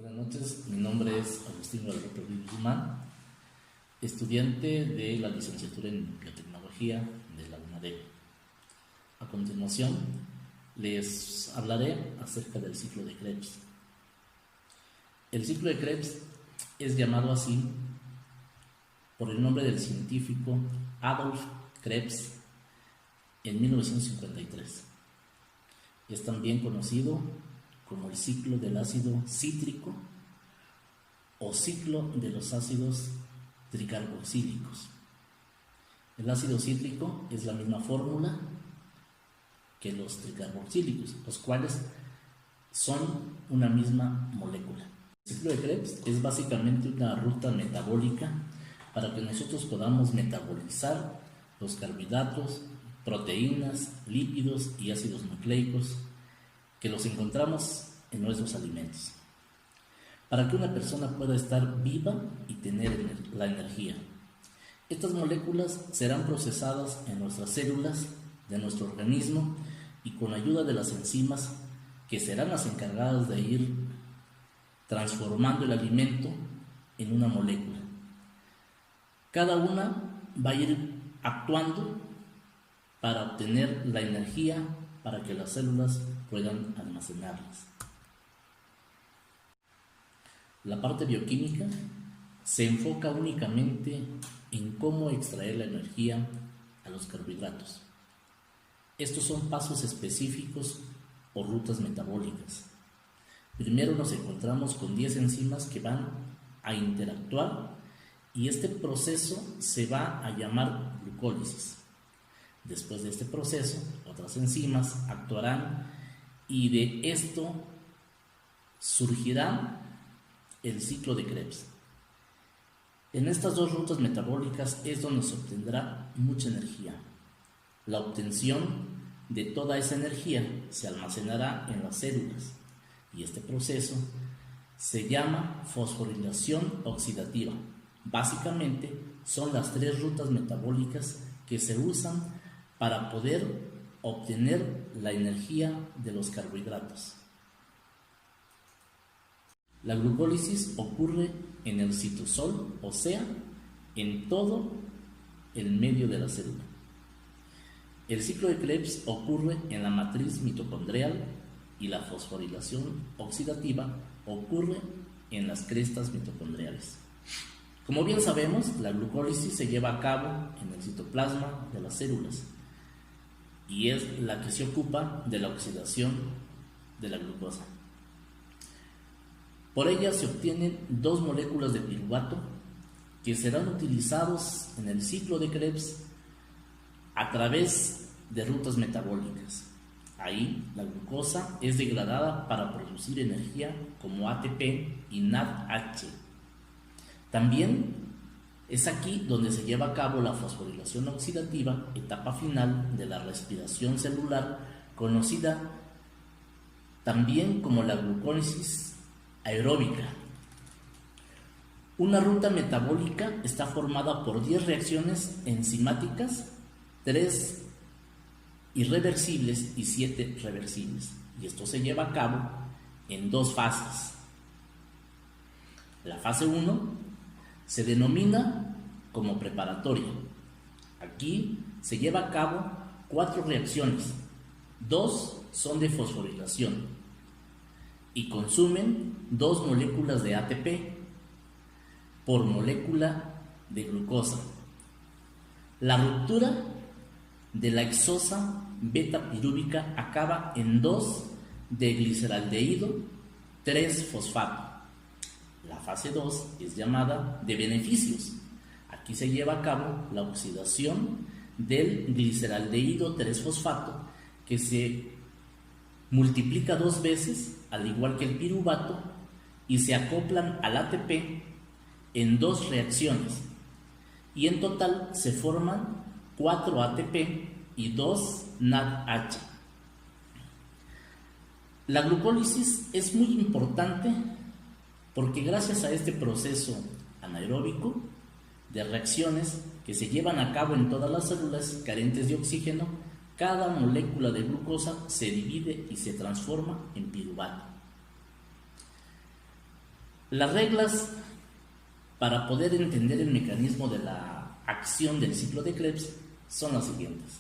Buenas noches, mi nombre es Agustín Guadalupe Guzmán, estudiante de la licenciatura en Biotecnología de la UNADEP. A continuación, les hablaré acerca del ciclo de Krebs. El ciclo de Krebs es llamado así por el nombre del científico Adolf Krebs en 1953. Es también conocido como el ciclo del ácido cítrico o ciclo de los ácidos tricarboxílicos. El ácido cítrico es la misma fórmula que los tricarboxílicos, los cuales son una misma molécula. El ciclo de Krebs es básicamente una ruta metabólica para que nosotros podamos metabolizar los carbohidratos, proteínas, lípidos y ácidos nucleicos que los encontramos en nuestros alimentos, para que una persona pueda estar viva y tener la energía. Estas moléculas serán procesadas en nuestras células de nuestro organismo y con ayuda de las enzimas que serán las encargadas de ir transformando el alimento en una molécula. Cada una va a ir actuando para obtener la energía para que las células puedan almacenarlas. La parte bioquímica se enfoca únicamente en cómo extraer la energía a los carbohidratos. Estos son pasos específicos o rutas metabólicas. Primero nos encontramos con 10 enzimas que van a interactuar y este proceso se va a llamar glucólisis. Después de este proceso, otras enzimas actuarán y de esto surgirá el ciclo de Krebs. En estas dos rutas metabólicas es donde se obtendrá mucha energía. La obtención de toda esa energía se almacenará en las células y este proceso se llama fosforilación oxidativa. Básicamente son las 3 rutas metabólicas que se usan para poder obtener la energía de los carbohidratos. La glucólisis ocurre en el citosol, o sea, en todo el medio de la célula. El ciclo de Krebs ocurre en la matriz mitocondrial y la fosforilación oxidativa ocurre en las crestas mitocondriales. Como bien sabemos, la glucólisis se lleva a cabo en el citoplasma de las células y es la que se ocupa de la oxidación de la glucosa. Por ella se obtienen 2 moléculas de piruvato que serán utilizados en el ciclo de Krebs a través de rutas metabólicas. Ahí la glucosa es degradada para producir energía como ATP y NADH. También es aquí donde se lleva a cabo la fosforilación oxidativa, etapa final de la respiración celular, conocida también como la glucólisis aeróbica. Una ruta metabólica está formada por 10 reacciones enzimáticas, 3 irreversibles y 7 reversibles, y esto se lleva a cabo en 2 fases. La fase 1 se denomina como preparatoria. Aquí se lleva a cabo 4 reacciones, 2 son de fosforilación y consumen 2 moléculas de ATP por molécula de glucosa. La ruptura de la hexosa beta pirúvica acaba en 2 de gliceraldehído 3-fosfato. La fase 2 es llamada de beneficios. Aquí se lleva a cabo la oxidación del gliceraldehído 3-fosfato que se multiplica 2 veces, al igual que el piruvato, y se acoplan al ATP en 2 reacciones. Y en total se forman 4 ATP y 2 NADH. La glucólisis es muy importante porque gracias a este proceso anaeróbico de reacciones que se llevan a cabo en todas las células carentes de oxígeno, cada molécula de glucosa se divide y se transforma en piruvato. Las reglas para poder entender el mecanismo de la acción del ciclo de Krebs son las siguientes.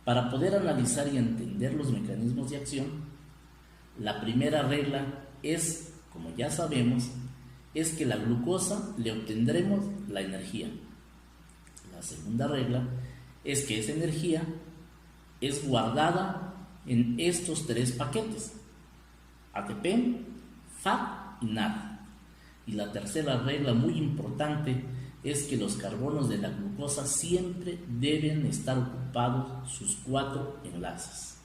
Para poder analizar y entender los mecanismos de acción, la primera regla es, como ya sabemos, es que la glucosa le obtendremos la energía. La segunda regla es que esa energía es guardada en estos tres paquetes: ATP, FAD y NAD. Y la tercera regla, muy importante, es que los carbonos de la glucosa siempre deben estar ocupados sus 4 enlaces.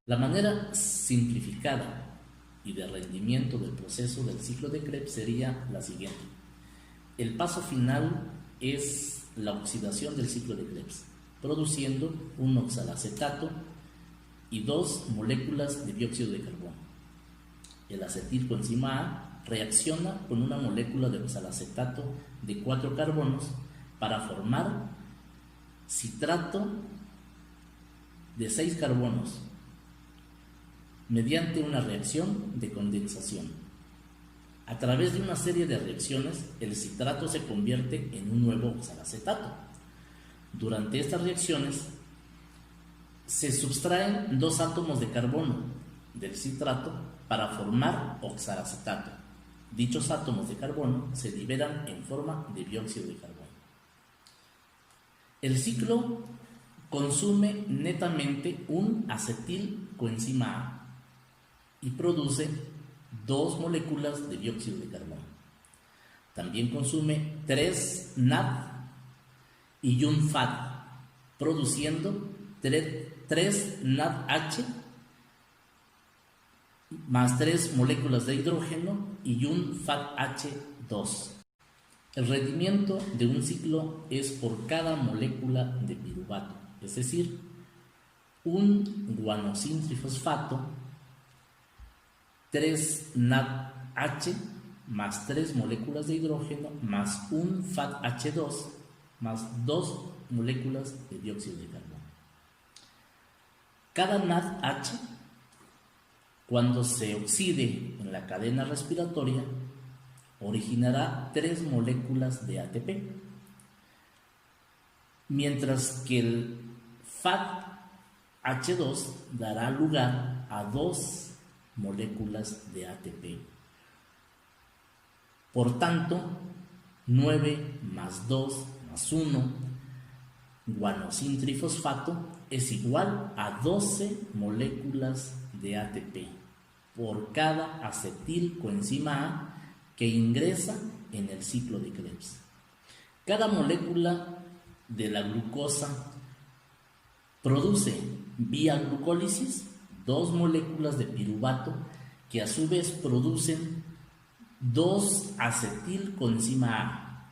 La manera simplificada y de rendimiento del proceso del ciclo de Krebs sería la siguiente. El paso final es la oxidación del ciclo de Krebs, produciendo un oxalacetato y 2 moléculas de dióxido de carbono. El acetilcoenzima A reacciona con una molécula de oxalacetato de 4 carbonos para formar citrato de 6 carbonos mediante una reacción de condensación. A través de una serie de reacciones, el citrato se convierte en un nuevo oxalacetato. Durante estas reacciones se subtraen 2 átomos de carbono del citrato para formar oxalacetato. Dichos átomos de carbono se liberan en forma de dióxido de carbono. El ciclo consume netamente un acetilcoenzima A y produce 2 moléculas de dióxido de carbono. También consume 3 NAD y un FAD, produciendo 3 NADH más 3 moléculas de hidrógeno y un FADH2. El rendimiento de un ciclo es por cada molécula de piruvato, es decir, un guanosintrifosfato, 3 NADH más 3 moléculas de hidrógeno más un FADH2 más 2 moléculas de dióxido de carbono. Cada NADH, cuando se oxide en la cadena respiratoria, originará 3 moléculas de ATP, mientras que el FADH2 dará lugar a 2 moléculas de ATP. Por tanto, 9 más 2 más 1 guanosintrifosfato es igual a 12 moléculas de ATP por cada acetilcoenzima A que ingresa en el ciclo de Krebs. Cada molécula de la glucosa produce vía glucólisis 2 moléculas de piruvato que a su vez producen 2 acetilcoenzima A,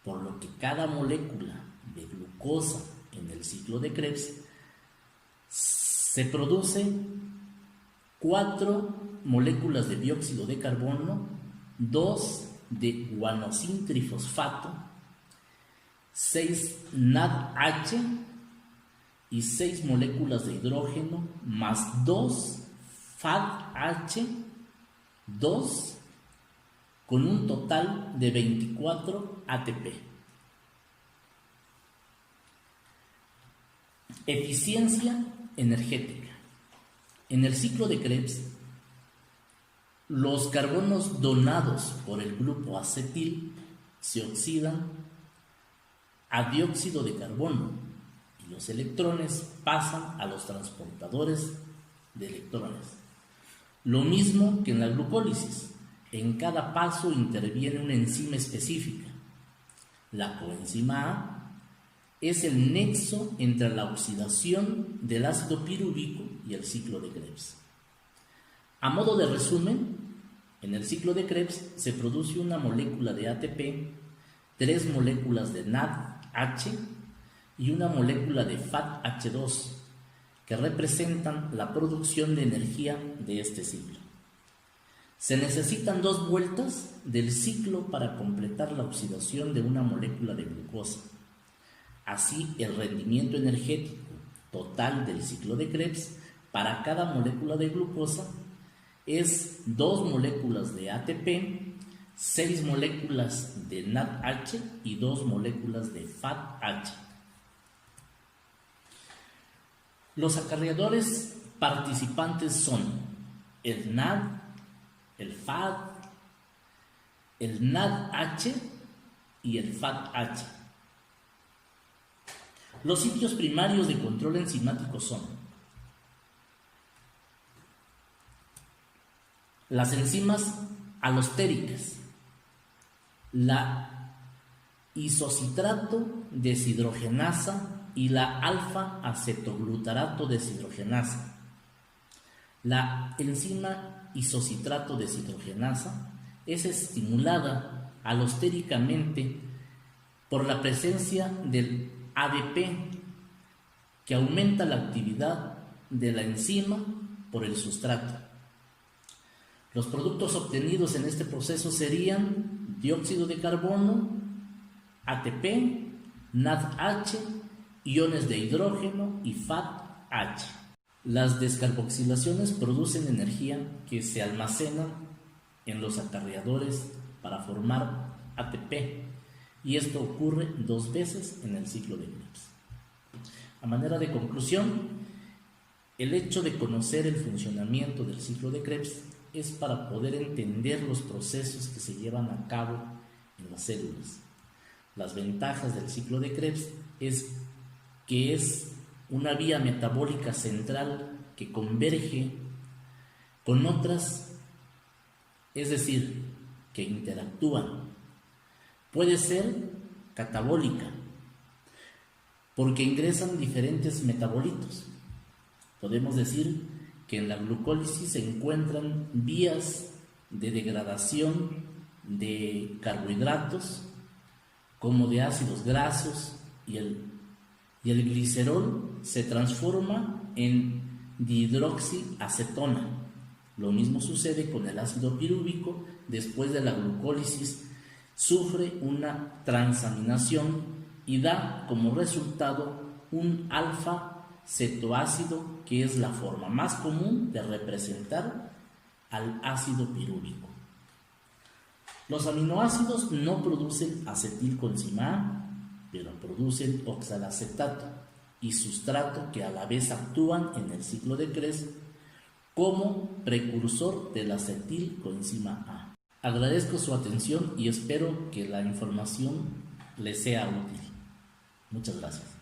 por lo que cada molécula de glucosa en el ciclo de Krebs se produce 4 moléculas de dióxido de carbono, 2 de guanosintrifosfato, 6 NADH y 6 moléculas de hidrógeno más 2 FADH2 con un total de 24 ATP. Eficiencia energética. En el ciclo de Krebs, los carbonos donados por el grupo acetil se oxidan a dióxido de carbono y los electrones pasan a los transportadores de electrones. Lo mismo que en la glucólisis, en cada paso interviene una enzima específica. La coenzima A es el nexo entre la oxidación del ácido pirúvico y el ciclo de Krebs. A modo de resumen, en el ciclo de Krebs se produce una molécula de ATP, 3 moléculas de NADH y una molécula de FADH2, que representan la producción de energía de este ciclo. Se necesitan 2 vueltas del ciclo para completar la oxidación de una molécula de glucosa. Así, el rendimiento energético total del ciclo de Krebs para cada molécula de glucosa es 2 moléculas de ATP, 6 moléculas de NADH y 2 moléculas de FADH. Los acarreadores participantes son el NAD, el FAD, el NADH y el FADH. Los sitios primarios de control enzimático son las enzimas alostéricas, la isocitrato deshidrogenasa y la alfa-acetoglutarato deshidrogenasa. La enzima isocitrato deshidrogenasa es estimulada alostéricamente por la presencia del ADP, que aumenta la actividad de la enzima por el sustrato. Los productos obtenidos en este proceso serían dióxido de carbono, ATP, NADH, iones de hidrógeno y FADH. Las descarboxilaciones producen energía que se almacena en los acarreadores para formar ATP, y esto ocurre 2 veces en el ciclo de Krebs. A manera de conclusión, el hecho de conocer el funcionamiento del ciclo de Krebs es para poder entender los procesos que se llevan a cabo en las células. Las ventajas del ciclo de Krebs es que es una vía metabólica central que converge con otras, es decir, que interactúan. Puede ser catabólica, porque ingresan diferentes metabolitos. Podemos decir que en la glucólisis se encuentran vías de degradación de carbohidratos, como de ácidos grasos, y el glicerol se transforma en dihidroxiacetona. Lo mismo sucede con el ácido pirúvico. Después de la glucólisis sufre una transaminación y da como resultado un alfa-cetoácido, que es la forma más común de representar al ácido pirúvico. Los aminoácidos no producen acetilcoenzima A, pero producen oxalacetato y sustrato, que a la vez actúan en el ciclo de Krebs como precursor de la acetilcoenzima A. Agradezco su atención y espero que la información les sea útil. Muchas gracias.